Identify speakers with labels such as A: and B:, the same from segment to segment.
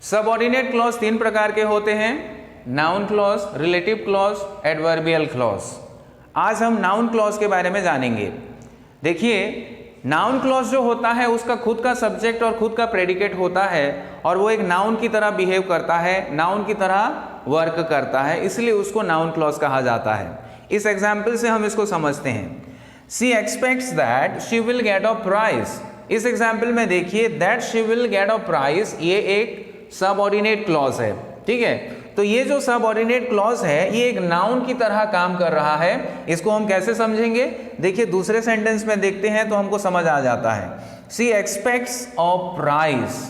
A: Subordinate clause तीन प्रकार के होते हैं, noun clause, relative clause, adverbial clause. आज हम नाउन क्लॉज के बारे में जानेंगे। देखिए, नाउन क्लॉज जो होता है उसका खुद का सब्जेक्ट और खुद का प्रेडिकेट होता है और वो एक नाउन की तरह बिहेव करता है, नाउन की तरह वर्क करता है, इसलिए उसको नाउन क्लॉज कहा जाता है। इस एग्जाम्पल से हम इसको समझते हैं। She expects that she will get a prize. इस एग्जाम्पल में देखिए, that she will get a prize, ये एक सबऑर्डिनेट क्लॉज है, ठीक है। तो ये जो सबऑर्डिनेट क्लॉज है ये एक नाउन की तरह काम कर रहा है। इसको हम कैसे समझेंगे? देखिए, दूसरे सेंटेंस में देखते हैं तो हमको समझ आ जाता है। She expects a prize,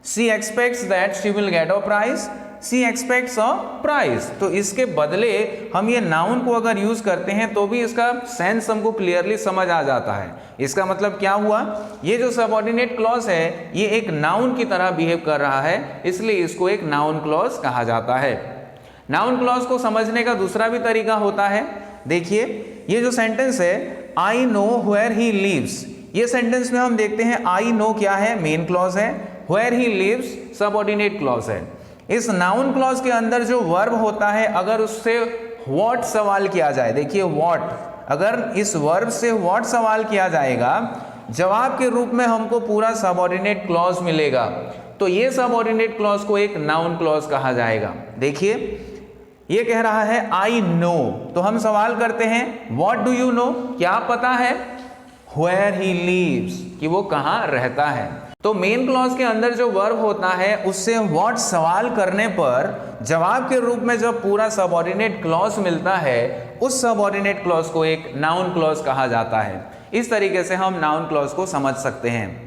A: she expects that she will get a prize, she expects a prize. तो इसके बदले हम ये नाउन को अगर यूज करते हैं तो भी इसका सेंस हमको क्लियरली समझ आ जाता है। इसका मतलब क्या हुआ? ये जो सबऑर्डिनेट क्लॉज है ये एक नाउन की तरह बिहेव कर रहा है, इसलिए इसको एक नाउन क्लॉज कहा जाता है। नाउन क्लॉज को समझने का दूसरा भी तरीका होता है। देखिए, ये जो सेंटेंस है, I know where he lives, ये सेंटेंस में हम देखते हैं आई नो क्या है? मेन क्लॉज है। Where he lives subordinate clause है। इस नाउन क्लॉज के अंदर जो वर्ब होता है, अगर उससे व्हाट सवाल किया जाए, देखिए व्हाट, अगर इस वर्ब से व्हाट सवाल किया जाएगा, जवाब के रूप में हमको पूरा सबऑर्डिनेट क्लॉज मिलेगा, तो ये सबऑर्डिनेट क्लॉज को एक नाउन क्लॉज कहा जाएगा। देखिए, ये कह रहा है आई नो, तो हम सवाल करते हैं व्हाट डू यू नो, क्या पता है? वेयर ही लिव्स, कि वो कहाँ रहता है। तो मेन क्लॉज के अंदर जो वर्ब होता है उससे व्हाट सवाल करने पर जवाब के रूप में जब पूरा सबऑर्डिनेट क्लॉज मिलता है, उस सबऑर्डिनेट क्लॉज को एक नाउन क्लॉज कहा जाता है। इस तरीके से हम नाउन क्लॉज को समझ सकते हैं।